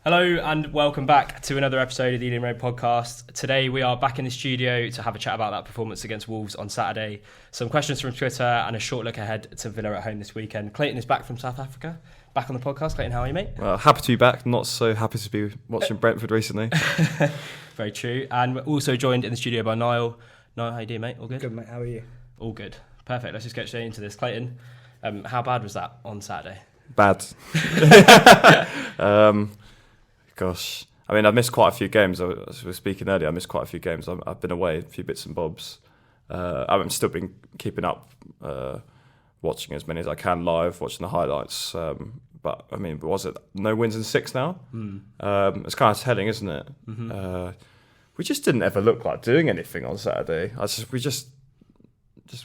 Hello and welcome back to another episode of the Ealing Road podcast. Today we are back in the studio to have a chat about that performance against Wolves on Saturday. Some questions from Twitter and a short look ahead to Villa at home this weekend. Clayton is back from South Africa, back on the podcast. Clayton, how are you, mate? Well, happy to be back. Not so happy to be watching Brentford recently. Very true. And we're also joined in the studio by Nile. Nile, how you doing, mate? All good? Good, mate. How are you? All good. Perfect. Let's just get straight into this. Clayton, how bad was that on Saturday? Bad. Gosh, I mean, I've missed quite a few games. As we were speaking earlier, I missed quite a few games. I've been away, a few bits and bobs. I've still been keeping up, watching as many as I can live, watching the highlights. But I mean, was it no wins in 6 now? It's kind of telling, isn't it? Mm-hmm. We just didn't ever look like doing anything on Saturday. We just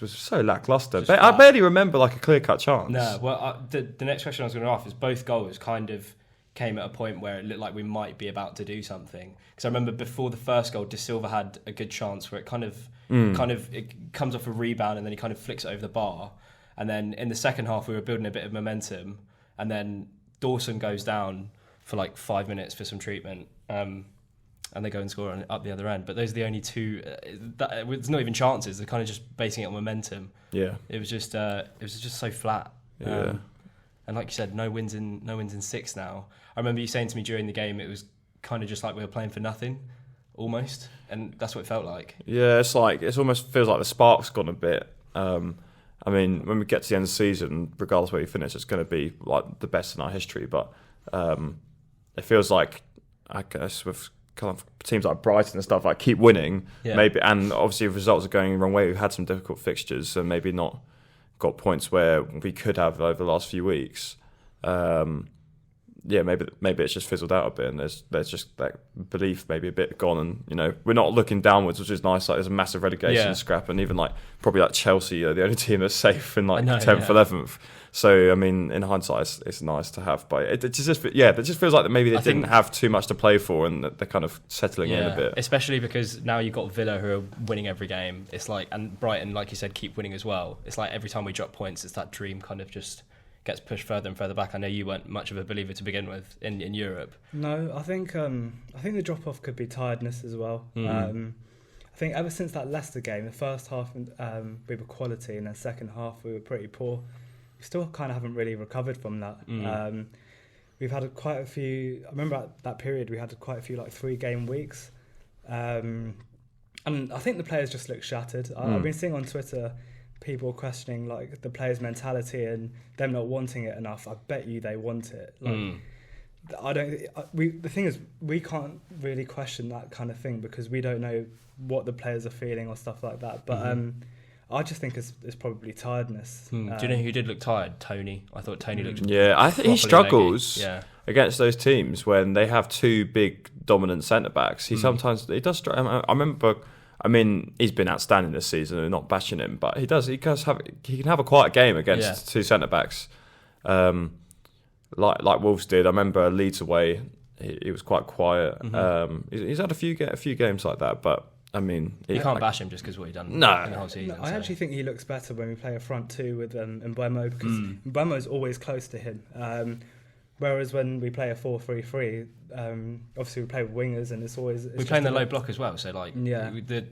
was so lacklustre. I barely remember like a clear-cut chance. No, well, the next question I was going to ask is both goals kind of came at a point where it looked like we might be about to do something. Because I remember before the first goal, De Silva had a good chance where it it comes off a rebound and then he kind of flicks it over the bar. And then in the second half, we were building a bit of momentum. And then Dawson goes down for like 5 minutes for some treatment. And they go and score up the other end. But those are the only two. There's not even chances. They're kind of just basing it on momentum. Yeah, it was just so flat. Yeah. And like you said, no wins in 6 now. I remember you saying to me during the game, it was kind of just like we were playing for nothing, almost, and that's what it felt like. Yeah, it almost feels like the spark's gone a bit. I mean, when we get to the end of the season, regardless where you finish, it's going to be like the best in our history. But it feels like, I guess, with kind of teams like Brighton and stuff, like keep winning, maybe, and obviously if results are going the wrong way, we've had some difficult fixtures, and maybe not got points where we could have over the last few weeks. Maybe it's just fizzled out a bit, and there's just that belief maybe a bit gone, and we're not looking downwards, which is nice. Like there's a massive relegation scrap, and even like probably like Chelsea are the only team that's safe in like 10th, 11th. So I mean, in hindsight, it's nice to have, but it just feels like that maybe they didn't have too much to play for, and they're kind of settling in a bit. Especially because now you've got Villa who are winning every game. It's like, and Brighton, like you said, keep winning as well. It's like every time we drop points, it's that dream kind of just gets pushed further and further back. I know you weren't much of a believer to begin with in Europe. No, I think the drop off could be tiredness as well. I think ever since that Leicester game, the first half we were quality, and the second half we were pretty poor. We still kind of haven't really recovered from that. We've had quite a few. I remember at that period we had quite a few like 3-game weeks, and I think the players just look shattered. I've been seeing on Twitter people questioning like the players' mentality and them not wanting it enough. I bet you they want it. The thing is, we can't really question that kind of thing because we don't know what the players are feeling or stuff like that. But I just think it's probably tiredness. Do you know who did look tired? Tony. I thought Tony looked. Yeah, I think he struggles against those teams when they have 2 big dominant centre backs. He does struggle. I remember. I mean, he's been outstanding this season. We're not bashing him, but he can have a quiet game against 2 centre backs, like Wolves did. I remember Leeds away, he was quite quiet. He's had a few games like that, but I mean, you can't bash him just because what he's done in the whole season. I actually think he looks better when we play a front 2 with Mbeumo, because Mbeumo's always close to him. Whereas when we play a 4-3-3, obviously we play with wingers, and we play in the low block as well. So like, the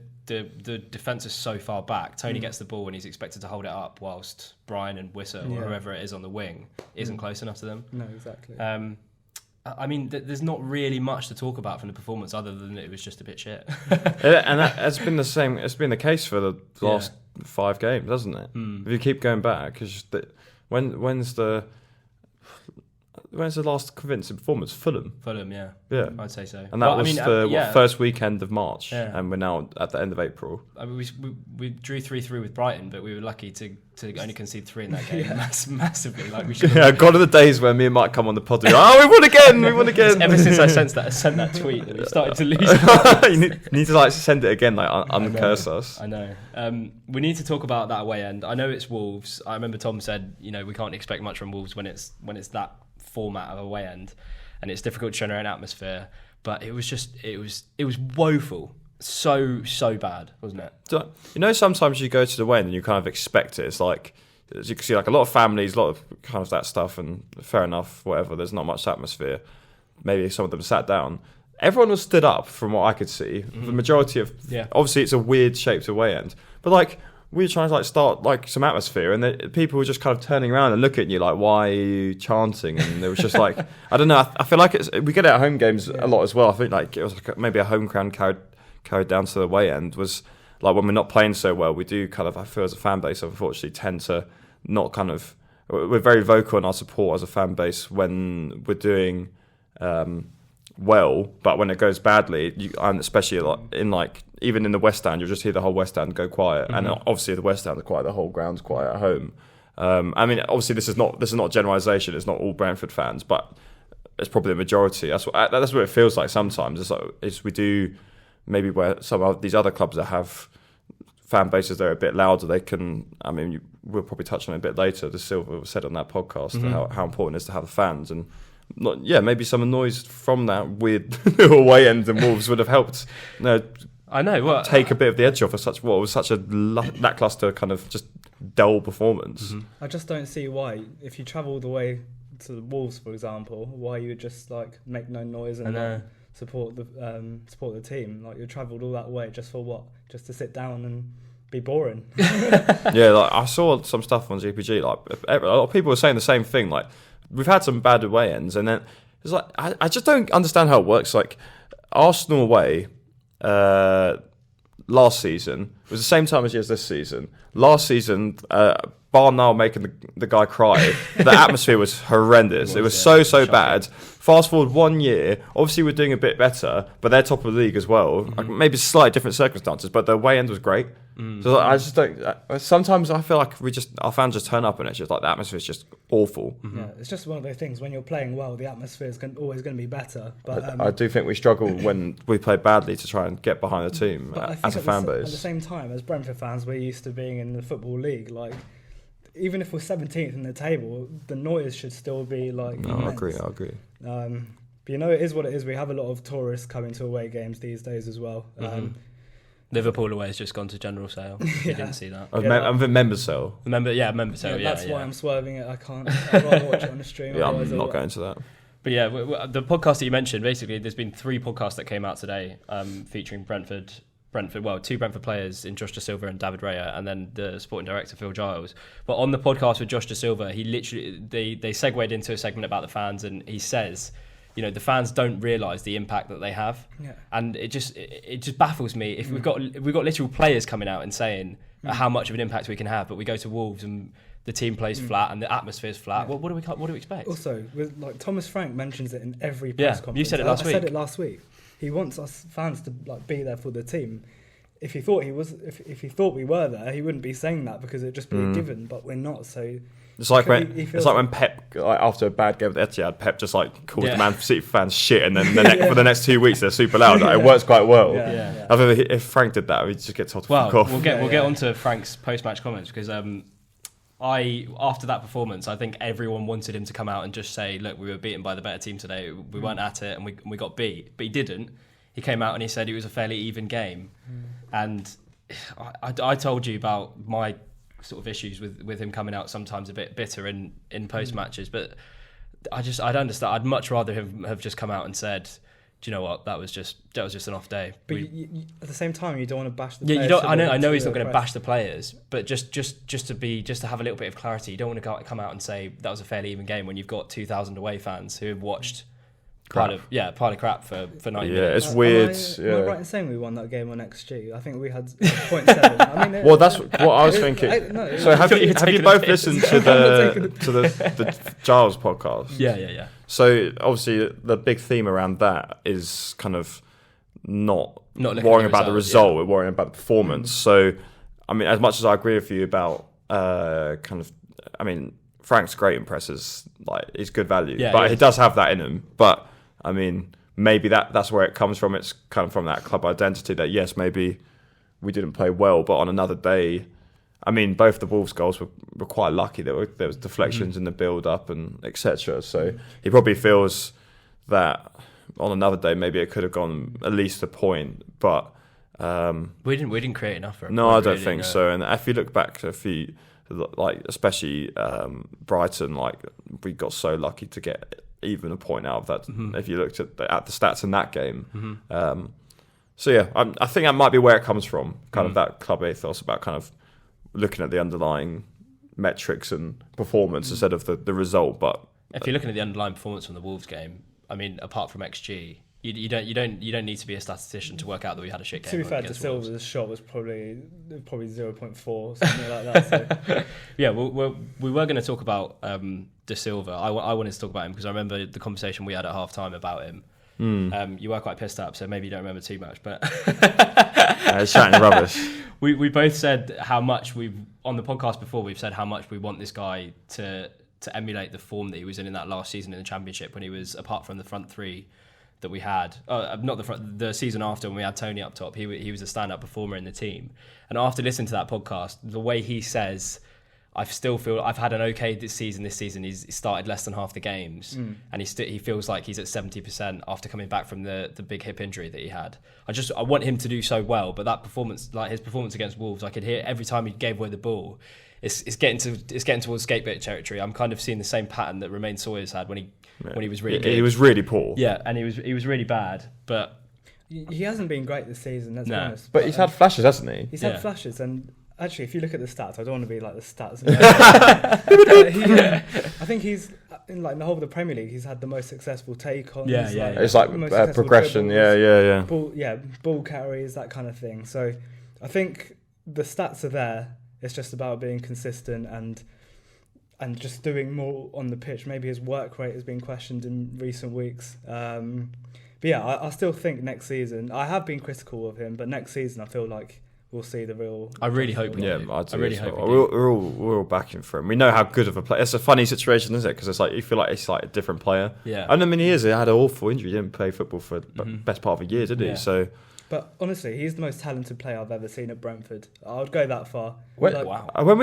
defence is so far back. Tony gets the ball and he's expected to hold it up, whilst Brian and Wissa or whoever it is on the wing isn't close enough to them. No, exactly. I mean, there's not really much to talk about from the performance other than it was just a bit shit. And that has been the same. It's been the case for the last 5 games, hasn't it? If you keep going back, because when's the last convincing performance? Fulham, yeah, I'd say so. And that was first weekend of March, and we're now at the end of April. I mean, we drew 3-3 with Brighton, but we were lucky to only concede 3 in that game, massively. Like we should. Gone are the days where me and Mike come on the pod and go, we won again. Ever since I sent that tweet, that we started to lose. You need to like send it again, like uncurse us. I know. We need to talk about that away end. I know it's Wolves. I remember Tom said, we can't expect much from Wolves when it's that format of away end, and it's difficult to generate an atmosphere, but it was woeful, so bad, wasn't it? So, sometimes you go to the away end and you kind of expect it. It's like, as you can see, like a lot of families, a lot of kind of that stuff, and fair enough, whatever, there's not much atmosphere. maybe some of them sat down. Everyone was stood up from what I could see. The majority of obviously it's a weird shaped away end, but like we were trying to like start like some atmosphere, and people were just kind of turning around and looking at you like, why are you chanting? And it was just like, I don't know. I feel like we get it at home games a lot as well. I think like it was like maybe a home crowd carried down to the away end was like when we're not playing so well, we do kind of, I feel as a fan base, unfortunately tend to not kind of, we're very vocal in our support as a fan base when we're doing well, but when it goes badly, and especially in like even in the West Stand, you'll just hear the whole West Stand go quiet, and obviously the West Stand is quiet, the whole ground's quiet at home. I mean, obviously this is not a generalisation. It's not all Brentford fans, but it's probably the majority. That's what it feels like sometimes. It's we do maybe where some of these other clubs that have fan bases that are a bit louder, they can. I mean, we'll probably touch on it a bit later. The Silva said on that podcast how important it is to have the fans and. Maybe some noise from that weird away end and Wolves would have helped. I know. Take a bit of the edge off of such what was such a lacklustre kind of just dull performance. I just don't see why, if you travel all the way to the Wolves, for example, why you would just like make no noise and not support the team. Like you travelled all that way just for what? Just to sit down and be boring. Yeah, like I saw some stuff on GPG. Like a lot of people were saying the same thing. Like. We've had some bad away ends, and then it's like I just don't understand how it works. Like Arsenal away last season was the same time as this season. Last season, bar Nile making the guy cry, the atmosphere was horrendous. It was so bad. Fast forward 1 year, obviously we're doing a bit better, but they're top of the league as well. Like maybe slightly different circumstances, but the away end was great. So I just don't. Sometimes I feel like our fans just turn up and it's just like the atmosphere is just awful. Yeah, it's just one of those things. When you're playing well, the atmosphere is always going to be better. But I do think we struggle when we play badly to try and get behind the team as a fan base. At the same time, as Brentford fans, we're used to being in the Football League. Like, even if we're 17th in the table, the noise should still be like. No, I agree. But it is what it is. We have a lot of tourists coming to away games these days as well. Liverpool away has just gone to general sale. You didn't see that. I'm a member sale. Member sale. That's why I'm swerving it. I can't. I'd rather watch it on the stream. Yeah, I'm not going to that. But yeah, the podcast that you mentioned, basically, there's been 3 podcasts that came out today featuring Brentford. Well, 2 Brentford players in Josh Da Silva and David Raya, and then the sporting director Phil Giles. But on the podcast with Josh Da Silva, he literally they segued into a segment about the fans, and he says, the fans don't realise the impact that they have, and it just baffles me. If we've got literal players coming out and saying how much of an impact we can have, but we go to Wolves and the team plays flat and the atmosphere's flat. What do we expect? Also, with like Thomas Frank mentions it in every press conference. You said it last week. I said it last week. He wants us fans to like be there for the team. If he thought if he thought we were there, he wouldn't be saying that because it'd just be a given. But we're not. So it's like when Pep, like after a bad game with Etihad, Pep just like calls the Man City fans shit, and then for the next 2 weeks they're super loud. Like, it works quite well. I think if Frank did that, we'd just get told to fuck off. We'll get onto Frank's post-match comments because after that performance, I think everyone wanted him to come out and just say, look, we were beaten by the better team today. We weren't at it, and we got beat. But he didn't. He came out and he said it was a fairly even game. And I told you about my sort of issues with him coming out sometimes a bit bitter in post matches, but I don't understand. I'd much rather him have just come out and said, do you know what, that was just an off day. But at the same time, you don't want to bash the players. I know he's not going to bash the players, but just to have a little bit of clarity, you don't want to come out and say that was a fairly even game when you've got 2,000 away fans who have watched pile of crap for 90 minutes. Yeah, it's weird. Am I right in saying we won that game on XG? I think we had 0.7. Well, that's what I was thinking. So have you both listened to the Giles podcast? Yeah. So obviously the big theme around that is kind of not worrying about the result, we're worrying about the performance. So I mean, as much as I agree with you about Frank's great in presses, like he's good value, but he does have that in him. But I mean, maybe that's where it comes from. It's kind of from that club identity that yes, maybe we didn't play well, but on another day, I mean, both the Wolves goals were quite lucky. There was deflections in the build-up and etc. So he probably feels that on another day maybe it could have gone at least a point, but we didn't create enough for it. No, I don't think so. And if you look back to a few, like especially Brighton, like we got so lucky to get even a point out of that if you looked at the stats in that game. So yeah, I think that might be where it comes from, kind of that club ethos about kind of looking at the underlying metrics and performance instead of the result. But if you're looking at the underlying performance from the Wolves game, I mean, apart from XG, you don't need to be a statistician to work out that we had a shit game. To be fair, De Silva's shot was probably 0.4, something like that. So. Yeah, we were going to talk about De Silva. I wanted to talk about him because I remember the conversation we had at half time about him. You were quite pissed up, so maybe you don't remember too much. But it's shouting rubbish. We both said how much on the podcast before. We've said how much we want this guy to emulate the form that he was in that last season in the Championship when he was, apart from the front three that we had, not the season after when we had Tony up top. He was a stand-up performer in the team. And after listening to that podcast, the way he says, I still feel I've had an okay this season. He's started less than half the games, and he feels like he's at 70% after coming back from the big hip injury that he had. I want him to do so well, but that performance, like his performance against Wolves, I could hear every time he gave away the ball. It's getting towards scapegoat territory. I'm kind of seeing the same pattern that Romain Sawyer's had when he was really good. He was really poor. Yeah, and he was really bad, but he hasn't been great this season. Let's be honest. But he's had flashes, hasn't he? He's had flashes, and actually, if you look at the stats, I don't want to be like the stats. I think he's in like the whole of the Premier League. He's had the most successful take-ons. It's like progression. Dribbles, ball carries, that kind of thing. So I think the stats are there. It's just about being consistent and just doing more on the pitch. Maybe his work rate has been questioned in recent weeks. But yeah, I still think next season, I have been critical of him, but next season I feel like we'll see the real. I really hope we do. Yeah, I really hope we're all backing for him. We know how good of a player. It's a funny situation, isn't it? Because it's like you feel like he's like a different player. Yeah. And I mean, he had an awful injury. He didn't play football for the best part of a year, did he? So. But honestly, he's the most talented player I've ever seen at Brentford. I would go that far. Wow! When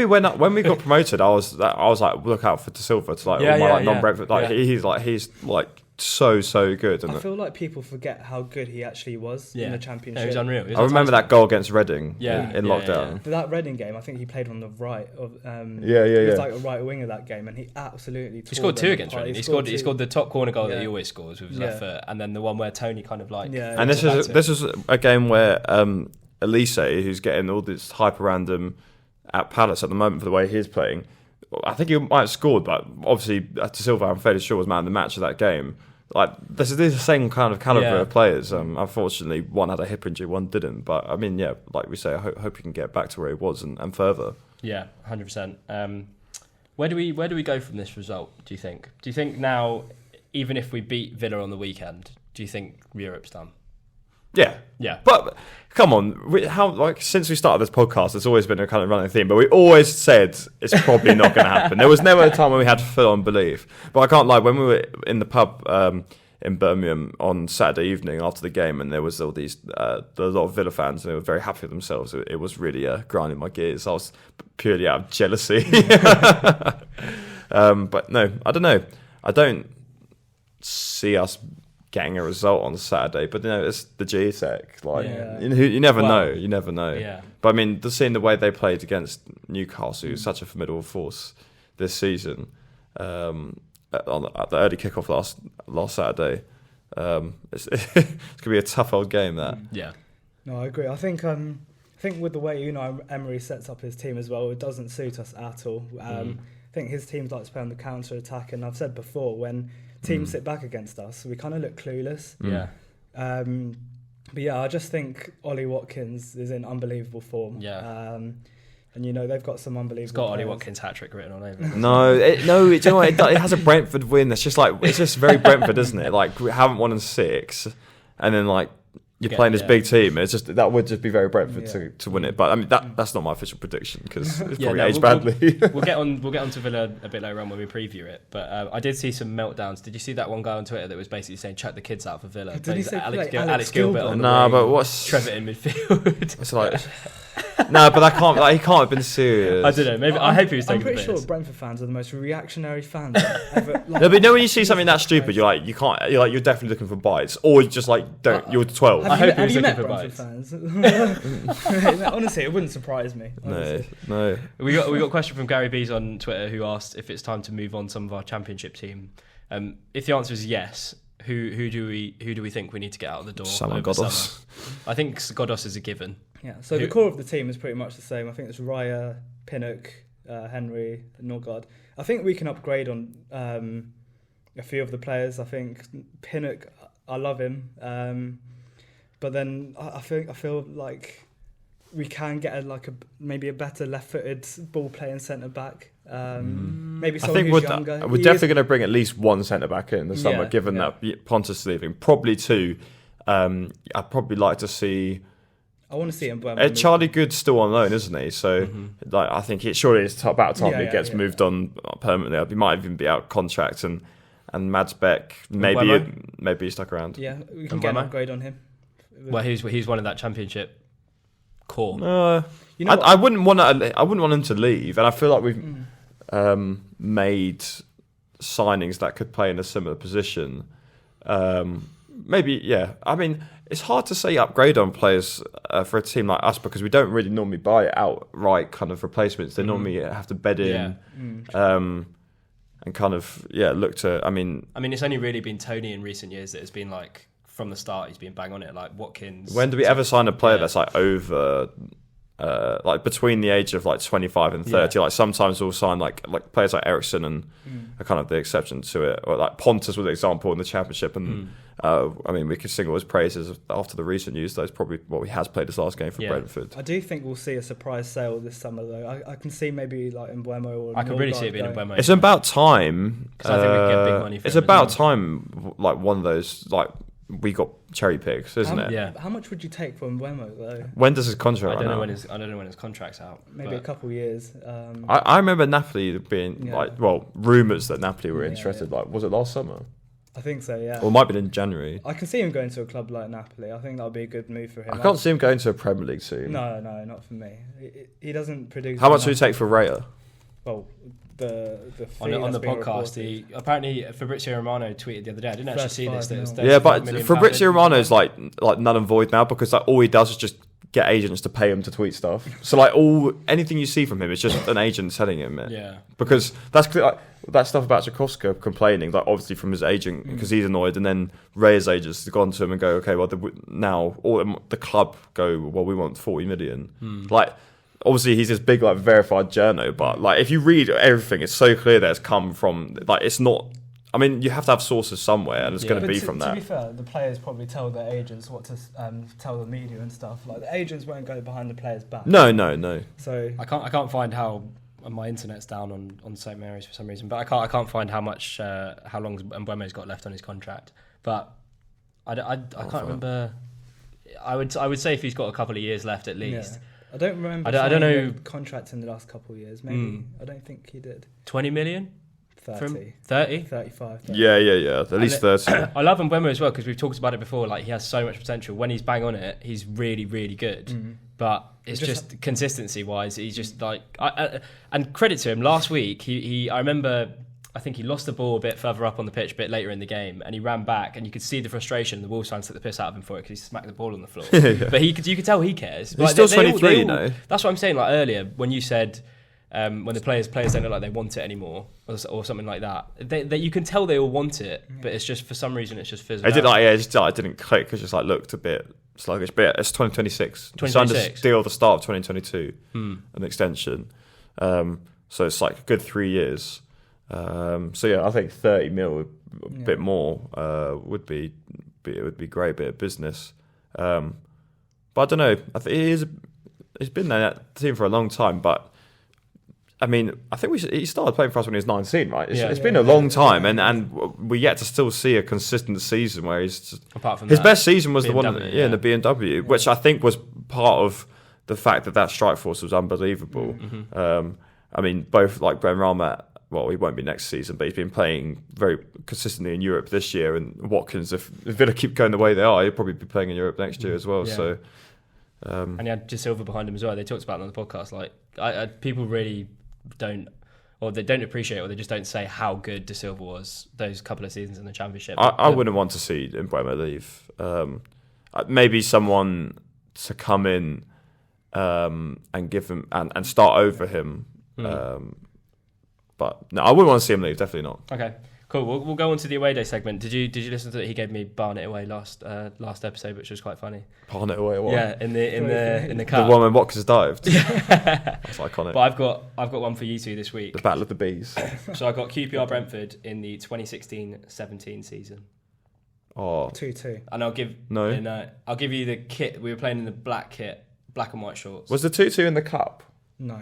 we got promoted, I was like, look out for De Silva to non-Brentford. He's so good. I feel like people forget how good he actually was in the Championship. He was unreal. I remember that goal against Reading in lockdown. For that Reading game, I think he played on the right. He was like a right winger that game, and he absolutely. He scored two against Reading. He scored the top corner goal that he always scores with his left foot, and then the one where Tony kind of like. Yeah. And this was a game where Elise, who's getting all this hype around him at Palace at the moment for the way he's playing, I think he might have scored, but obviously De Silva, I'm fairly sure, was man of the match of that game. Like this is the same kind of caliber of players. Unfortunately, one had a hip injury, one didn't. But I mean, like we say, I hope he can get back to where he was and further. Yeah, 100%. Where do we go from this result? Do you think? Do you think now, even if we beat Villa on the weekend, do you think Europe's done? Yeah. But come on, since we started this podcast, it's always been a kind of running theme. But we always said it's probably not going to happen. There was never a time when we had full-on belief. But I can't lie, when we were in the pub in Birmingham on Saturday evening after the game, and there was all these a lot of Villa fans, and they were very happy with themselves. It was really grinding my gears. I was purely out of jealousy. But no, I don't know. I don't see us getting a result on Saturday, but it's the G-Tech. You never know. You never know. Yeah. But I mean, seeing the way they played against Newcastle, who's such a formidable force this season, at the early kickoff last Saturday, it's gonna be a tough old game. That. Yeah. No, I agree. I think with the way Emery sets up his team as well, it doesn't suit us at all. I think his teams like to play on the counter attack, and I've said before when teams sit back against us, we kind of look clueless. Yeah. But yeah, I just think Ollie Watkins is in unbelievable form. Yeah. And they've got some unbelievable. It's got players. Ollie Watkins hat-trick written all over it. No, do you know what? It has a Brentford win. It's just very Brentford, isn't it? Like we haven't won in 6, and then like you're playing this big team. It's just that would just be very Brentford to win it. But I mean that's not my official prediction because it's probably aged badly. We'll get on to Villa a bit later on when we preview it. But I did see some meltdowns. Did you see that one guy on Twitter that was basically saying chuck the kids out for Villa? Did he say Alex Gilbert? No, but what's Trevor in midfield? It's like. No, but that can't. He can't have been serious. I don't know. Maybe I hope he was taking. I'm pretty sure Brentford fans are the most reactionary fans ever. No, but when you see something that stupid, you're like, you can't. You're definitely looking for bites, or you just like don't. You're 12. I hope he was looking for bites. Fans? Honestly, it wouldn't surprise me. No. We got a question from Gary Bees on Twitter who asked if it's time to move on some of our Championship team If the answer is yes, who do we think we need to get out of the door? Someone over Ghoddos. summer? I think Ghoddos is a given. Yeah, so the core of the team is pretty much the same. I think it's Raya, Pinnock, Henry, Norgard. I think we can upgrade on a few of the players. I think Pinnock, I love him, but then I feel like we can get maybe a better left-footed ball-playing centre back. Maybe someone who's younger. We're definitely going to bring at least one centre back in the summer, given that Pontus is leaving. Probably two. I'd probably like to see. I want to see him. Charlie Good's still on loan, isn't he? So, I think it's about time he gets moved on permanently. He might even be out of contract, and Mads Beck maybe stuck around. Yeah, we can get an upgrade on him. Well, he's one of that Championship core. I wouldn't want him to leave, and I feel like we've made signings that could play in a similar position. Maybe, yeah. I mean, it's hard to say upgrade on players for a team like us because we don't really normally buy outright kind of replacements. They normally have to bed in and kind of look to. I mean, it's only really been Tony in recent years that has been like from the start. He's been bang on it, like Watkins. When do we ever sign a player that's like over? Like between the age of like 25 and 30, like sometimes we'll sign like players like Ericsson and are kind of the exception to it, or like Pontus was an example in the Championship, and we could sing all his praises after the recent news. That's probably what he has played his last game for Brentford. I do think we'll see a surprise sale this summer though. I can see maybe like Mbeumo or I can really see it being Mbeumo. It's about time because I think we can get big money for it's him about time, like one of those like we got cherry picks, isn't it? Yeah. How much would you take for Mbeumo though? When does his contract? I don't know when his contract's out. Maybe a couple of years. I remember Napoli being rumours that Napoli were interested. Like, was it last summer? I think so. Yeah. Or it might be in January. I can see him going to a club like Napoli. I think that would be a good move for him. I can't see him going to a Premier League team. No, not for me. He doesn't produce. How much would you take for Raya? Well, the on the podcast, apparently Fabrizio Romano tweeted the other day. I didn't actually see this. But Fabrizio Romano's like null and void now because like all he does is just get agents to pay him to tweet stuff. So like anything you see from him is just an agent telling him it. Yeah. Because that's clear, like, that stuff about Tchaikovsky complaining, like obviously from his agent because he's annoyed, and then Raya's agents have gone to him and go, okay, well now all the club go, well we want 40 million. Like. Obviously, he's this big, like, verified journo, but, like, if you read everything, it's so clear that it's come from, like, it's not... I mean, you have to have sources somewhere, and it's going to be from that. To be fair, the players probably tell their agents what to tell the media and stuff. Like, the agents won't go behind the players' back. No. So I can't find how... My internet's down on St Mary's for some reason, but I can't find how long Mbeumo's got left on his contract. But I can't remember... I would say if he's got a couple of years left at least... Yeah. I don't remember. I don't know contracts in the last couple of years. Maybe I don't think he did. 20 million. 30. 30? 35. 30. Yeah. At least 30. I love Mbeumo as well because we've talked about it before. Like he has so much potential. When he's bang on it, he's really, really good. But it's just consistency wise, he's just like. And credit to him. Last week, I remember. I think he lost the ball a bit further up on the pitch, a bit later in the game, and he ran back, and you could see the frustration. The Wolves fans took the piss out of him for it because he smacked the ball on the floor. But you could tell he cares. He's still 23, you know. That's what I'm saying. Like earlier, when you said when the players don't look like they want it anymore, or something like that, they you can tell they all want it, but it's just for some reason it's just fizzled out. It didn't click. It just like looked a bit sluggish. But it's 2026. 2026. Deal the start of 2022, an extension. So it's like a good 3 years. I think 30 mil, a bit more, would be great bit of business. But I don't know. I think he's been there at the team for a long time. But I mean, I think he started playing for us when he was 19, right? It's been a long time, and we yet to still see a consistent season where he's. Apart from his best season was BMW, the one in the BMW, which I think was part of the fact that strike force was unbelievable. I mean, both like Benrahma. Well, he won't be next season, but he's been playing very consistently in Europe this year. And Watkins, if Villa keep going the way they are, he'll probably be playing in Europe next year as well. Yeah. So, and he had De Silva behind him as well. They talked about it on the podcast. Like, people really don't, or they don't appreciate, or they just don't say how good De Silva was those couple of seasons in the Championship. I wouldn't want to see Mbeumo leave. Maybe someone to come in and give him and start over him. But no, I wouldn't want to see him leave. Definitely not. Okay. Cool. We'll go on to the away day segment. Did you listen to it? He gave me Barnet away last episode, which was quite funny. Barnet away, what? Yeah, in the cup. The one when Watkins dived. That's iconic. But I've got one for you two this week. The Battle of the Bees. So I got QPR Brentford in the 2016-17 season. Oh, 2-2. And I'll give you the kit. We were playing in the black kit, black and white shorts. was the 2-2 in the cup? No,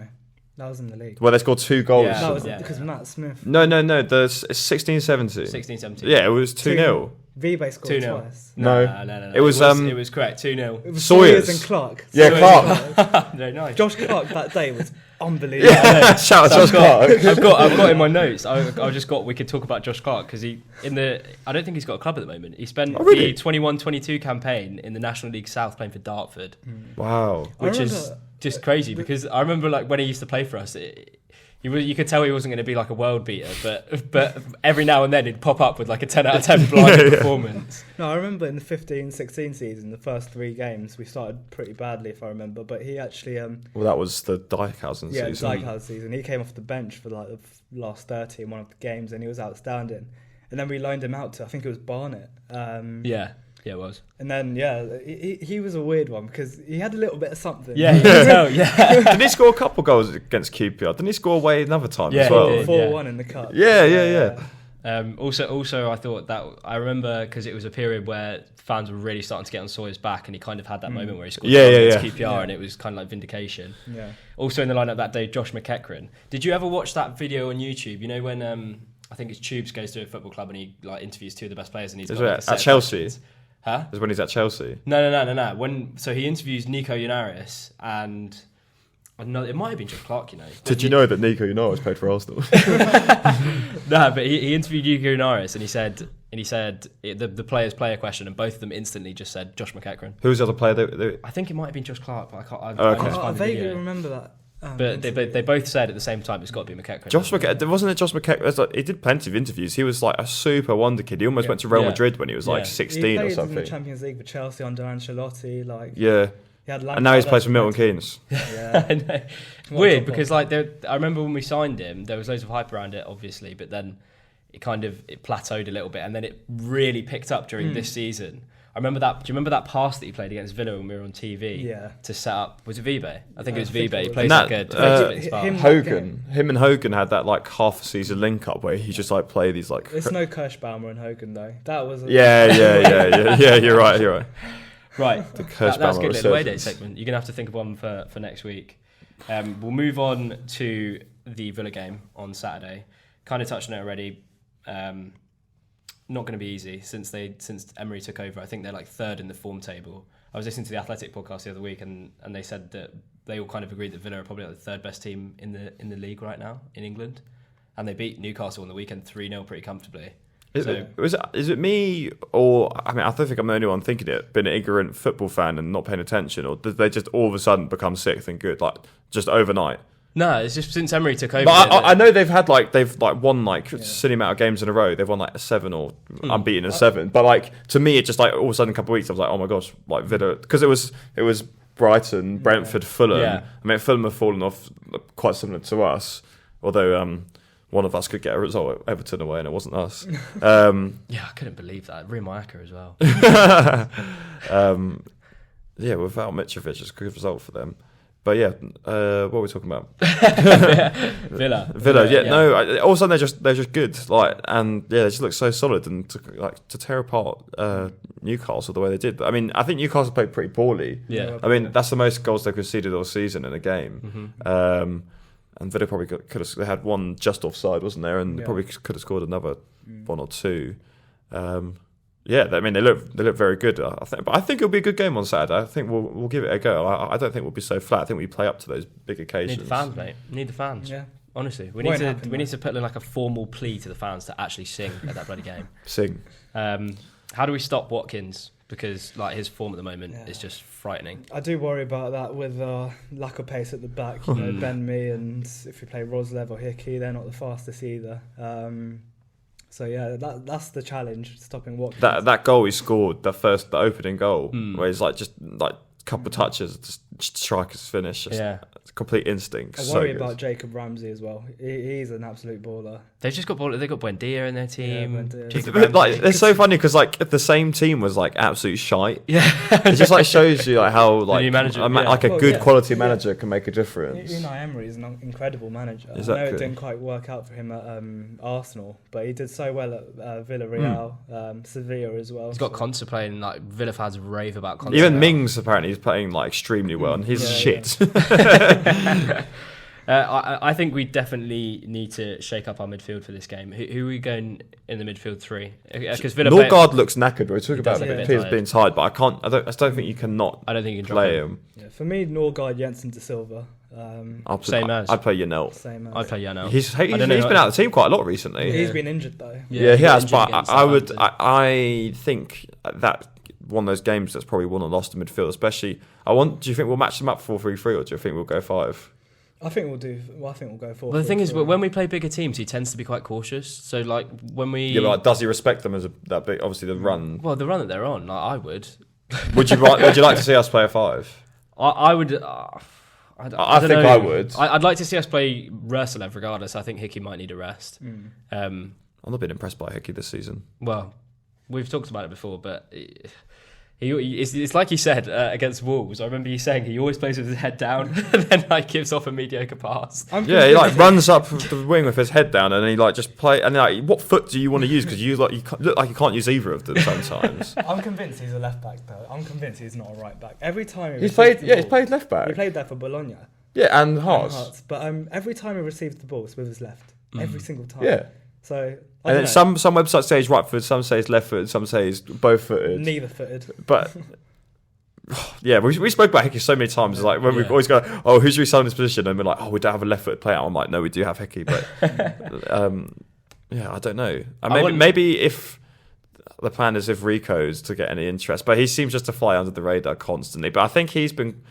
that was in the league. Where they scored 2 goals. Yeah. That was Yeah. because Matt Smith. No. It's 16-17. 16-17. Yeah, it was 2-0. Vibe scored 2-0. twice. No. It was it it was correct. 2-0. It was Sawyers. and Clark. Yeah, Sawyers Clark. and Clark. No, nice. Josh Clark that day was unbelievable. Yeah, shout out Josh Clark. I've got in my notes. We could talk about Josh Clark because I don't think he's got a club at the moment. He spent really? the 21-22 campaign in the National League South playing for Dartford, Wow. which is just crazy because I remember like when he used to play for us. You could tell he wasn't going to be like a world beater, but every now and then he'd pop up with like a 10 out of 10 blind performance. No, I remember in the 15-16 season, the first 3 games, we started pretty badly, if I remember. But he actually, Well, that was the Dijkhuizen the season. Dijkhuizen season. He came off the bench for like the last 30 in one of the games, and he was outstanding. And then we loaned him out to, I think it was Barnet. Yeah, it was. And then he was a weird one because he had a little bit of something. Yeah, you can tell. Yeah, Didn't he score a couple goals against QPR? Didn't he score away another time as well? he did. 4-1 in the cup. Yeah. Also, I thought that I remember because it was a period where fans were really starting to get on Sawyer's back, and he kind of had that moment where he scored against QPR, and it was kind of like vindication. Yeah. Also in the lineup that day, Josh McEachran. Did you ever watch that video on YouTube? You know when I think it's Tubes goes to a football club and he like interviews 2 of the best players, and he's got, like, a set at of Chelsea. questions. Huh? Is when he's at Chelsea. No. So he interviews Nico Yunaris and I don't know, it might have been Josh Clark, Did you know that Nico Yunaris played for Arsenal? No, but he interviewed Nico Yunaris and he said the players play a question, and both of them instantly just said Josh McEachran. Who was the other player? I think it might have been Josh Clark, but I can't. I vaguely remember that. But they both said at the same time it's got to be McEachran. Wasn't it Josh McEachran? He did plenty of interviews. He was like a super wonder kid. He almost went to Real Madrid when he was like 16 he or played something. in the Champions League with Chelsea under Ancelotti. And now he's plays for Milton Keynes. Yeah. I know. Weird because I remember when we signed him, there was loads of hype around it, obviously, but then it plateaued a little bit, and then it really picked up during this season. I remember that. Do you remember that pass that he played against Villa when we were on TV? Yeah. To set up, was it Vibe? I think it was Vibe. He was. plays like a defensive bit spark. Him and Hogan had that like half a season link up where he just like play these like. It's no Kirschbaumer and Hogan though. That was. Yeah. You're right. Right. The That's good. The away day resurgence. segment. You're gonna have to think of one for next week. We'll move on to the Villa game on Saturday. Kind of touched on it already. Not going to be easy since Emery took over. I think they're like 3rd in the form table. I was listening to the Athletic podcast the other week, and they said that they all kind of agreed that Villa are probably like the 3rd best team in the league right now in England, and they beat Newcastle on the weekend 3-0 pretty comfortably. Is it me, or I don't think I'm the only one thinking it, being an ignorant football fan and not paying attention, or did they just all of a sudden become 6th and good, like just overnight? No, it's just since Emery took over. But I know they've won silly amount of games in a row. They've won like 7 or unbeaten in 7. But like to me, it just like all of a sudden a couple of weeks I was like, oh my gosh, like Villa, because it was Brighton, Brentford, Fulham. Yeah. I mean, Fulham have fallen off quite similar to us, although one of us could get a result at Everton away and it wasn't us. Yeah, I couldn't believe that. Rimayaka as well. Yeah, without Mitrovic, it's a good result for them. But yeah, what were we talking about? Villa. Yeah. No. All of a sudden they're just good. They just look so solid, and to tear apart Newcastle the way they did. I mean, I think Newcastle played pretty poorly. Yeah. I mean, that's the most goals they've conceded all season in a game. Mm-hmm. And Villa probably could have. They had one just offside, wasn't there? And they probably could have scored another 1 or 2. Yeah, I mean they look very good. I think it'll be a good game on Saturday. I think we'll give it a go. I don't think we'll be so flat. I think we play up to those big occasions. Need the fans, mate. Need the fans. Yeah. Honestly, we need to put in like a formal plea to the fans to actually sing at that bloody game. Sing. How do we stop Watkins? Because like his form at the moment is just frightening. I do worry about that with lack of pace at the back. Ben Mee, and if you play Roslev or Hickey, they're not the fastest either. So yeah, that's the challenge, stopping Watkins. That goal he scored, the opening goal, where he's like just like a couple of touches, just striker's finish. Just complete instinct. I worry about Jacob Ramsey as well. He's an absolute baller. They've just got Buendia in their team. It's so funny because like the same team was like absolute shite. Yeah, it just like shows you like how like manager, like a good quality manager can make a difference. Unai Emery is an incredible manager. Exactly. I know it didn't quite work out for him at Arsenal, but he did so well at Villarreal, Sevilla as well. He's got Conte playing, like Villa fans rave about Conte. Even Mings apparently is playing like extremely well, and he's shit. I think we definitely need to shake up our midfield for this game. Who are we going in the midfield three? Because Norgard looks knackered. We're talking about Piers being tired, but I don't think you can not. I don't think you can play him. Yeah, for me, Norgard, Jensen, De Silva. Same as. I'd play Yanel. I'd play Yanel. He's been out of the team quite a lot recently. He's been injured though. Yeah, he has. But I think that one of those games that's probably won or lost in midfield, especially. Do you think we'll match them up 4-3-3, or do you think we'll go 5? I think we'll go 4. Well, the thing is, when we play bigger teams, he tends to be quite cautious. So, like when we does he respect them as that big? Obviously, the run. Well, the run that they're on, I would. Would you like to see us play a 5? I would. I think I would. I'd like to see us play Rursulev regardless. I think Hickey might need a rest. I'm not been impressed by Hickey this season. Well, we've talked about it before, but it's like you said against Wolves. I remember you saying he always plays with his head down and then like gives off a mediocre pass. He like runs up the wing with his head down and he like just play. And like, what foot do you want to use? Because you look like you can't use either of them sometimes. I'm convinced he's a left back though. I'm convinced he's not a right back. Every time he's played left back. He played there for Bologna. Yeah, and Hearts. But every time he received the ball, it's with his left. Every single time. Yeah. So. And then some websites say he's right footed, some say he's left footed, some say he's both footed. Neither footed. But yeah, we spoke about Hickey so many times. Like when we always go, oh, who's we selling this position? And we're like, oh, we don't have a left footed player. I'm like, no, we do have Hickey, but I don't know. Maybe if the plan is if Rico's to get any interest, but he seems just to fly under the radar constantly. But I think he's been.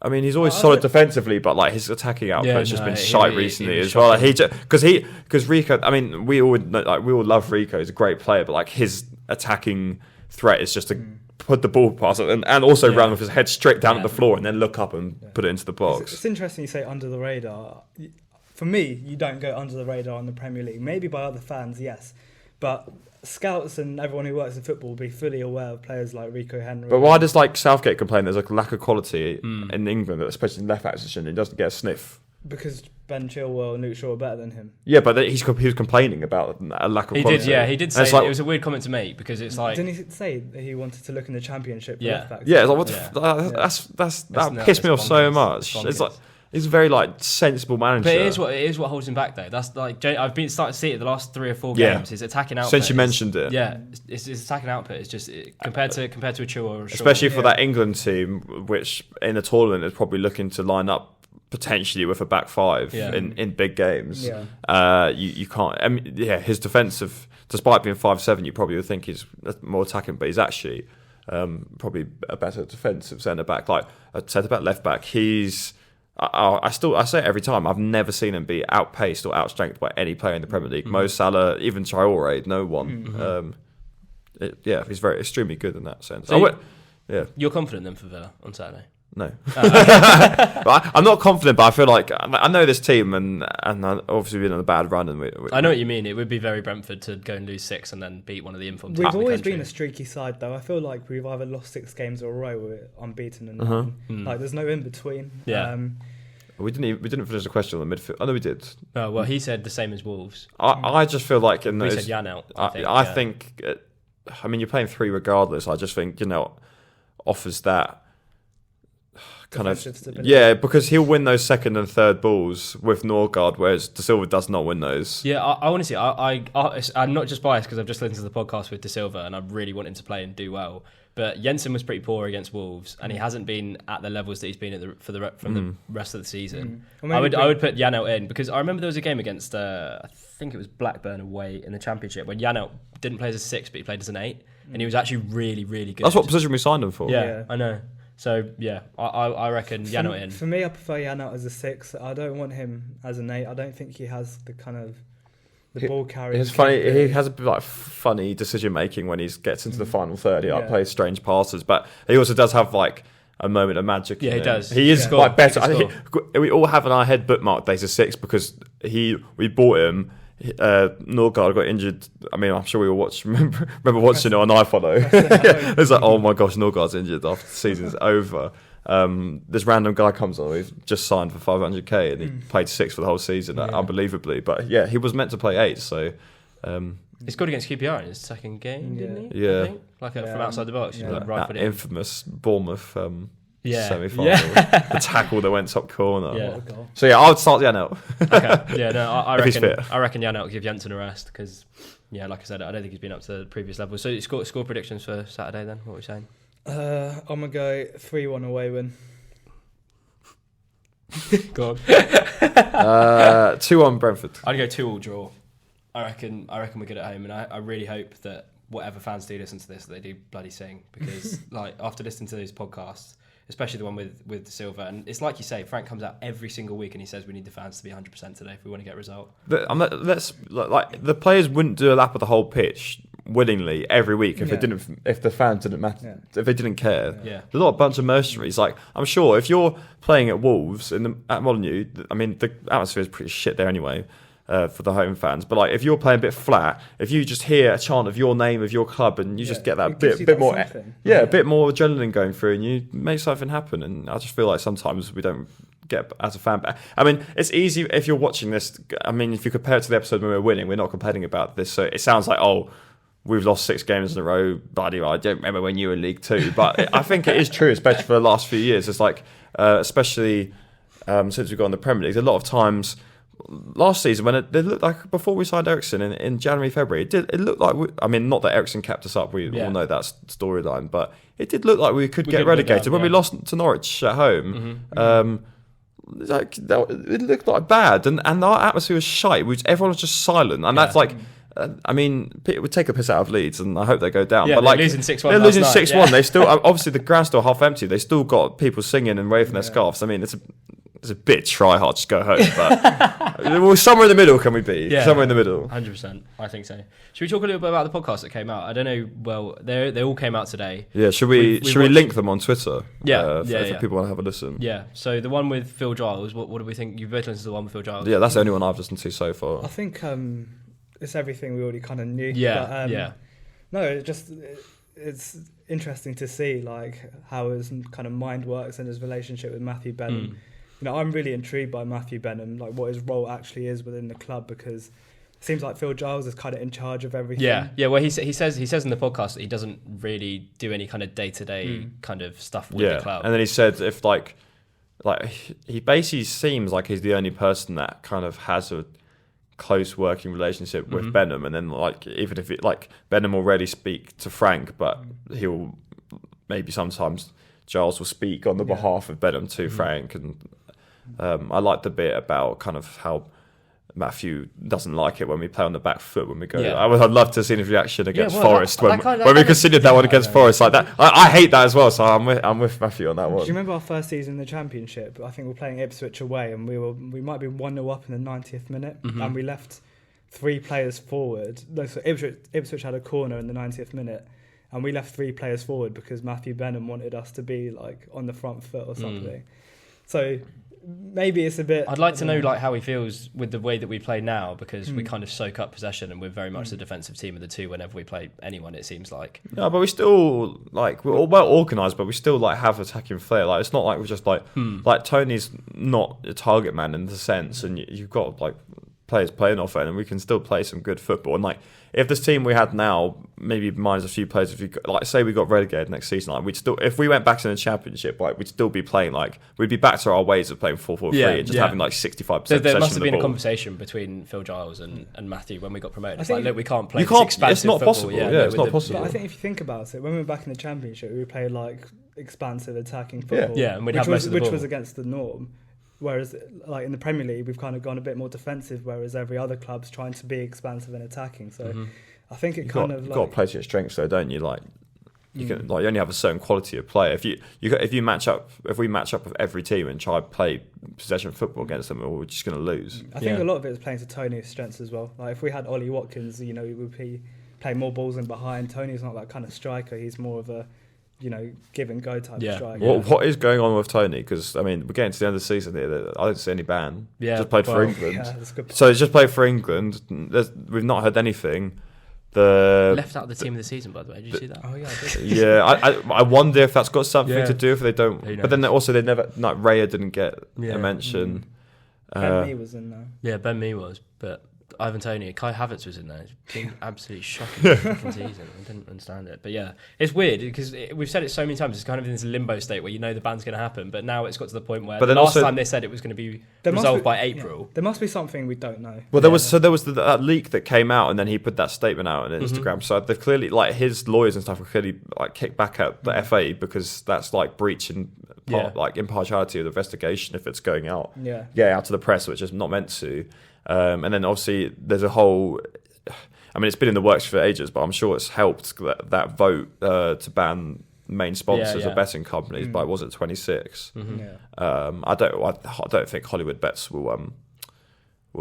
I mean, he's always solid defensively, but like his attacking output has just been shite recently as well. Because Rico, I mean, we all love Rico. He's a great player, but like his attacking threat is just to put the ball past it and also run with his head straight down at the floor and then look up and put it into the box. It's interesting you say under the radar. For me, you don't go under the radar in the Premier League. Maybe by other fans, yes, but scouts and everyone who works in football will be fully aware of players like Rico Henry. But why does like Southgate complain there's a lack of quality in England, especially in left back position? He doesn't get a sniff. Because Ben Chilwell and Luke Shaw are better than him. Yeah, but he was complaining about a lack of quality. He did say it was a weird comment to make because it's like... Didn't he say that he wanted to look in the Championship for left backs? Yeah, it's like, that pissed me off so much. It's like... He's a very like sensible manager. But it is what holds him back though. That's like I've been starting to see it the last 3 or 4 games. His attacking output. Since you mentioned it, his attacking output is just compared to a Chilwell or a Shaw. Especially for that England team, which in the tournament is probably looking to line up potentially with a back 5 in big games. You can't. I mean, his defensive, despite being 5'7", you probably would think he's more attacking, but he's actually probably a better defensive centre back, like a centre back, left back. He's I say it every time. I've never seen him be outpaced or outstrengthed by any player in the Premier League. Mo Salah, even Traore, no one. He's extremely good in that sense. So you're confident then for Villa on Saturday? No, I'm not confident, but I feel like I know this team, and obviously been on a bad run. And I know what you mean. It would be very Brentford to go and lose 6 and then beat one of the informed teams. We've always been a streaky side, though. I feel like we've either lost 6 games in a row with unbeaten and like there's no in between. Yeah. We didn't finish the question on the midfield. Oh no, we did. Oh well, he said the same as Wolves. I just feel like in those. We said Jan out. I think. I mean, you're playing 3 regardless. I just think offers that. Kind of stability. Because he'll win those second and third balls with Norgard, whereas De Silva does not win those. Yeah, I honestly, I'm not just biased because I've just listened to the podcast with De Silva and I really want him to play and do well. But Jensen was pretty poor against Wolves, and he hasn't been at the levels that he's been at from the rest of the season. I would put Janelt in because I remember there was a game against I think it was Blackburn away in the Championship when Janelt didn't play as a 6, but he played as an 8, and he was actually really, really good. That's what position we signed him for. Yeah. I know. So, I reckon Janelt in. For me, I prefer Janelt as a 6. I don't want him as an 8. I don't think he has the kind of ball carry. It's funny. He has a funny decision making when he gets into the final third. He plays strange passes, but he also does have a moment of magic. Yeah, he does. He is Yeah. like better. He We all have in our head bookmarked days of 6 because we bought him. Norgard got injured. I mean, I'm sure we all remember watching it on iFollow. It's like, oh my gosh, Norgard's injured after the season's over. This random guy comes on, he's just signed for 500k and he played 6 for the whole season, unbelievably. But yeah, he was meant to play 8, so. He scored against QPR in his second game, didn't he? Yeah. I think? From outside the box. Yeah. Right That infamous Bournemouth semi-final. Yeah. The tackle that went top corner. Yeah. So yeah, I would start Janelt. Okay. Yeah, no, I If he's fit. reckon Janelt will give Jensen a rest because, like I said, I don't think he's been up to the previous level. So score predictions for Saturday then, what are we saying? I'm going to go 3-1 away win. Go on. 2-1 Brentford. I'd go 2-2 draw. I reckon we're good at home, and I really hope that whatever fans do listen to this, they do bloody sing, because like after listening to those podcasts, especially the one with Silva, and it's like you say, Frank comes out every single week and he says we need the fans to be 100% today if we want to get a result. But the players wouldn't do a lap of the whole pitch willingly every week if if the fans didn't matter, if they didn't care. Yeah. There's not a bunch of mercenaries. Like, I'm sure if you're playing at Wolves at Molineux, I mean the atmosphere is pretty shit there anyway. For the home fans, but like if you're playing a bit flat, if you just hear a chant of your name of your club and you just get that bit more, a bit more adrenaline going through, and you make something happen. And I just feel like sometimes we don't get as a fan. I mean, it's easy if you're watching this. I mean, if you compare it to the episode when we're winning, we're not complaining about this, so it sounds like we've lost 6 games in a row, buddy. I don't remember when you were in League 2, but I think it is true, especially for the last few years. It's like, especially since we've got in the Premier League, a lot of times. Last season, when it looked like before we signed Eriksen in January, February, it looked like not that Eriksen kept us up. We all know that storyline, but it did look like we could get relegated when we lost to Norwich at home. It looked like bad, and our atmosphere was shite. Everyone was just silent, and that's like. I mean, it would take a piss out of Leeds, and I hope they go down. Yeah, but like, they're losing 6-1. They're losing 6-1. They still obviously the ground's still half empty. They still got people singing and waving their scarves. I mean, it's a bit try hard to go home, but well, somewhere in the middle can we be? Yeah, somewhere in the middle. 100%. I think so. Should we talk a little bit about the podcast that came out? I don't know. Well, they all came out today. Yeah. Should we link them on Twitter? If people want to have a listen. Yeah. So the one with Phil Giles. What do we think? You've both listened to the one with Phil Giles. Yeah, that's the only one I've listened to so far. I think it's everything we already kind of knew. Yeah. But, no, it's interesting to see like how his kind of mind works and his relationship with Matthew Benham. You know, I'm really intrigued by Matthew Benham, like what his role actually is within the club, because it seems like Phil Giles is kind of in charge of everything. Yeah. Well, he says in the podcast that he doesn't really do any kind of day-to-day kind of stuff with the club. And then he said if like he basically seems like he's the only person that kind of has a close working relationship with Benham, and then like even if Benham will already speak to Frank, but he'll maybe sometimes Giles will speak on the behalf of Benham to Frank. And I like the bit about kind of how Matthew doesn't like it when we play on the back foot when we go. I'd love to see his reaction against Forest when we considered that one against Forest like that. I hate that as well, so I'm with Matthew on that one. Do you remember our first season in the Championship? I think we're playing Ipswich away, and we might be 1-0 up in the 90th minute, and we left 3 players forward. No, so Ipswich had a corner in the 90th minute, and we left 3 players forward because Matthew Benham wanted us to be like on the front foot or something. So maybe it's a bit. I'd like to know like how he feels with the way that we play now, because we kind of soak up possession and we're very much the defensive team of the two whenever we play anyone. It seems like. No, but we still like we're all well organised, but we still like have attacking flair. Like it's not like we're just like Tony's not a target man in the sense, and you've got like players playing off it, and we can still play some good football. And like if this team we had now, maybe minus a few players, if you like say we got relegated next season, like we'd still, if we went back to the Championship, like we'd still be playing like we'd be back to our ways of playing 4-4-3 and just having like 65%. So there must have of been the a ball. conversation between Phil Giles and Matthew when we got promoted. It's I like, think look, we can't play. It's not football. possible. It's not possible. But I think if you think about it, when we were back in the Championship, we played like expansive attacking football. Yeah, and we'd have most of the which ball. was against the norm. Whereas, like in the Premier League, we've kind of gone a bit more defensive, whereas every other club's trying to be expansive and attacking. So, I think you've got to play to your strengths, though, don't you? Like you can, like you only have a certain quality of player. If we match up with every team and try to play possession football against them, we're just going to lose. I think a lot of it is playing to Tony's strengths as well. Like if we had Ollie Watkins, you know, we would be playing more balls in behind. Tony's not that kind of striker. He's more of a give and go type of strike. What is going on with Tony? Because I mean, we're getting to the end of the season here. I don't see any ban. Just played for England. Yeah, that's good. So he's just played for England. We've not heard anything. Left out the team of the season, by the way. Did you see that? Oh yeah, I did. Yeah. I wonder if that's got something to do if they don't. But then also they never Raya didn't get a mention. Ben Mee was in there. Yeah, Ben Mee was, but Ivan Toney, Kai Havertz was in there. It's been absolutely shocking fucking season. I didn't understand it. But yeah, it's weird because we've said it so many times. It's kind of in this limbo state where the ban's going to happen, but now it's got to the point where the last time they said it was going to be resolved by April. Yeah. There must be something we don't know. Well, there was that leak that came out, and then he put that statement out on Instagram. So they've clearly, his lawyers and stuff were clearly kicked back at the FA because that's breaching impartiality of the investigation if it's going out. Out to the press, which is not meant to. And then obviously there's a whole. I mean, it's been in the works for ages, but I'm sure it's helped that vote to ban main sponsors of betting companies by 26. I don't think Hollywood Bets will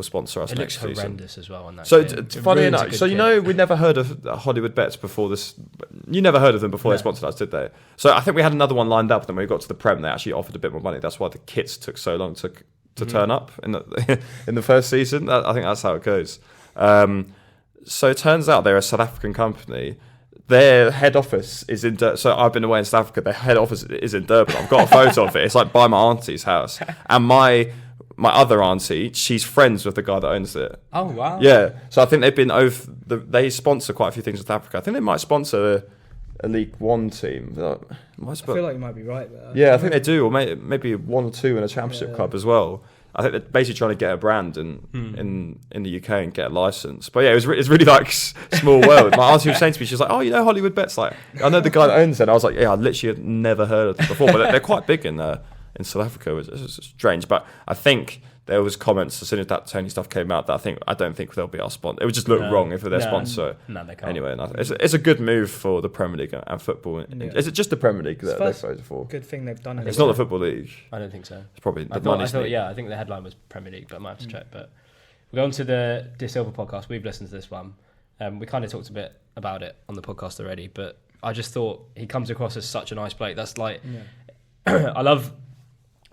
sponsor us next season. It looks horrendous as well on that. So funny enough, we never heard of Hollywood Bets before this. You never heard of them before they sponsored us, did they? So I think we had another one lined up, and then when we got to the Prem, they actually offered a bit more money. That's why the kits took so long to turn up in the first season. I think that's how it goes. So it turns out they're a South African company. Their head office is in Durban. So I've been away in South Africa. Their head office is in Durban. I've got a photo of it. It's by my auntie's house. And my other auntie, she's friends with the guy that owns it. Oh, wow. Yeah. So I think they've been they sponsor quite a few things in South Africa. I think they might sponsor a League One team. I feel like you might be right there. Yeah, I think they do, or maybe one or two in a championship club as well. I think they're basically trying to get a brand in the UK and get a license. But yeah, it's really small world. My auntie was saying to me, she was like, "Oh, Hollywood Bets? I know the guy that owns it." And I was like, "Yeah, I literally had never heard of them before." But they're quite big in South Africa. It's strange, but I think there was comments as soon as that Tony stuff came out that I don't think they'll be our sponsor. It would just look wrong if they're their sponsor. No, they can't. Anyway, it's a good move for the Premier League and football. Is it just the Premier League that they're voted for? Good thing they've done it. It's not the Football League. I don't think so. It's probably the money. I think the headline was Premier League, but I might have to check. But we'll go on to the De Silva podcast. We've listened to this one. We kind of talked a bit about it on the podcast already, but I just thought he comes across as such a nice bloke. That's I love.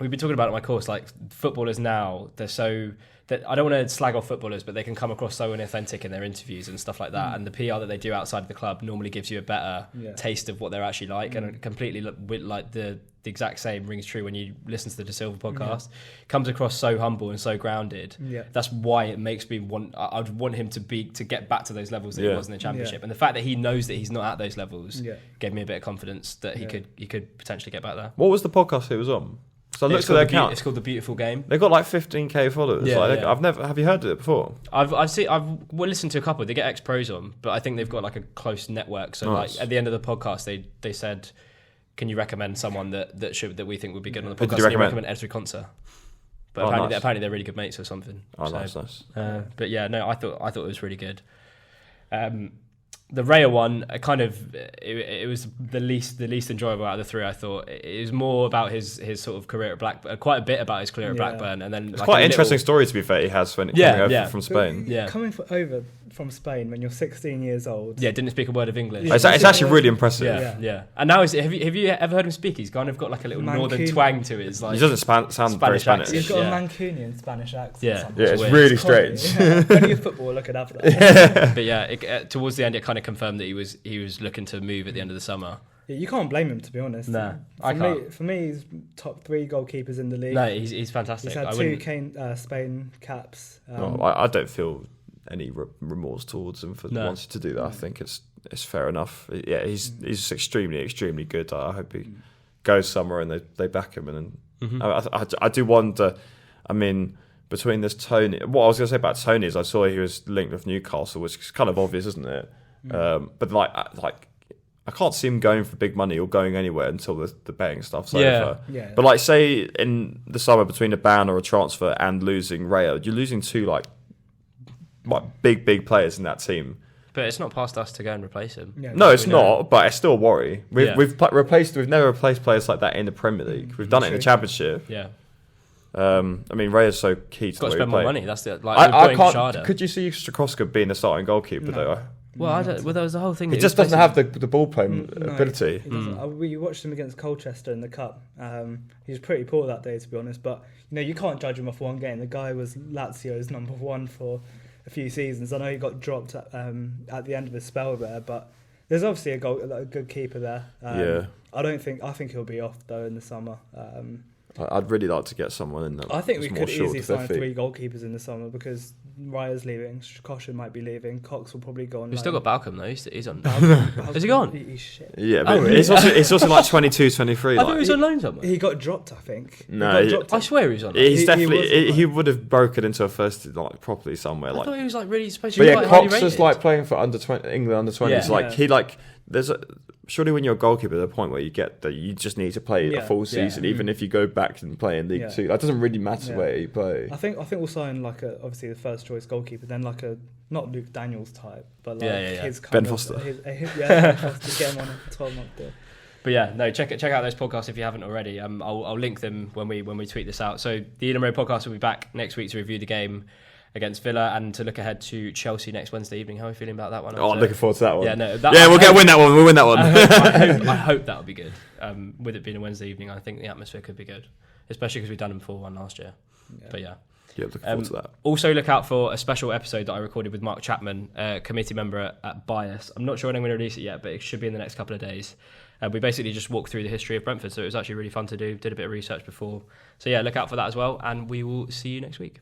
We've been talking about it in my course, footballers now, they're so... I don't want to slag off footballers, but they can come across so inauthentic in their interviews and stuff like that. And the PR that they do outside of the club normally gives you a better taste of what they're actually like. And completely the exact same rings true when you listen to the De Silva podcast. Comes across so humble and so grounded. That's why it makes me want... I'd want him to get back to those levels that he was in the Championship. And the fact that he knows that he's not at those levels gave me a bit of confidence that he could potentially get back there. What was the podcast he was on? So I looked at their account. It's called The Beautiful Game. They've got 15k followers. Have you heard of it before? I've listened to a couple. They get ex-pros on, but I think they've got a close network. So nice. At the end of the podcast, they said, "Can you recommend someone that we think would be good on the podcast?" Did you recommend Ezri Konsa. But apparently they're really good mates or something. Oh, nice. But yeah, no, I thought it was really good. The Raya one, it was the least enjoyable out of the three. I thought it was more about his sort of career at Blackburn, quite a bit about his career at Blackburn, and then it's quite an interesting story to be fair. He has when coming over from Spain. Coming over from Spain when you're 16 years old. Yeah, didn't speak a word of English. It's actually really impressive. Yeah. And now have you ever heard him speak? He's kind of got a little northern twang to his. He doesn't sound very Spanish. He's got a Mancunian Spanish accent. Yeah, it's really strange. Only a footballer could have that. But yeah, towards the end, it kind of confirmed that he was looking to move at the end of the summer. Yeah, you can't blame him, to be honest. No, I can't. For me, he's top 3 goalkeepers in the league. No, he's fantastic. He's had 2 Spain caps. I don't feel any remorse towards him for wanting to do that. I think it's fair enough. Yeah, he's extremely good. I hope he goes somewhere and they back him. And I do wonder. I mean, between this Tony, what I was going to say about Tony is I saw he was linked with Newcastle, which is kind of obvious, isn't it? But I can't see him going for big money or going anywhere until the betting stuff's over. Yeah. But say in the summer between a ban or a transfer and losing Raya, you're losing 2 big players in that team. But it's not past us to go and replace him. Yeah, no, it's not. But it's still a worry. We've never replaced players like that in the Premier League. We've done it in the Championship. Yeah. I mean, Raya's so key to got to spend more money. That's the I can't. Could you see Strakowska being a starting goalkeeper though? Well, there was the whole thing. He just doesn't have the ball playing ability. He doesn't. We watched him against Colchester in the cup. He was pretty poor that day, to be honest. But you can't judge him off one game. The guy was Lazio's number one for a few seasons. I know he got dropped at the end of his spell there, but there's obviously a good keeper there. I think he'll be off though in the summer. I'd really like to get someone in there. I think we could easily sign 3 goalkeepers in the summer because Raya's leaving, Koshin might be leaving, Cox will probably go on. We've still got Balcom though. He's on. Has he gone? He's shit. Yeah, but it's also like 22, 23. I thought he was on loan somewhere. He got dropped, I think. No, I swear he was on. He's definitely he would have broken into a first properly somewhere. I thought he was really supposed to. But be yeah, Cox was playing for England under 20s. Surely when you're a goalkeeper, there's a point where you get that you just need to play a full season, even if you go back and play in League Two. That doesn't really matter where you play. I think we'll sign obviously the first choice goalkeeper, then not Luke Daniels type, but his Ben Foster. Ben Foster, get him on a 12-month deal. But yeah, no, check out those podcasts if you haven't already. I'll link them when we tweet this out. So the Eden Road podcast will be back next week to review the game against Villa and to look ahead to Chelsea next Wednesday evening. How are you feeling about that one? I'm looking forward to that one. Yeah, no, we'll win that one. We'll win that one. I hope that'll be good. With it being a Wednesday evening, I think the atmosphere could be good, especially because we've done them 4-1 last year. Yeah. But yeah. Yeah, looking forward to that. Also, look out for a special episode that I recorded with Mark Chapman, committee member at Bias. I'm not sure when I'm going to release it yet, but it should be in the next couple of days. We basically just walked through the history of Brentford, so it was actually really fun to do. Did a bit of research before. So yeah, look out for that as well, and we will see you next week.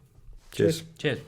Cheers. Cheers.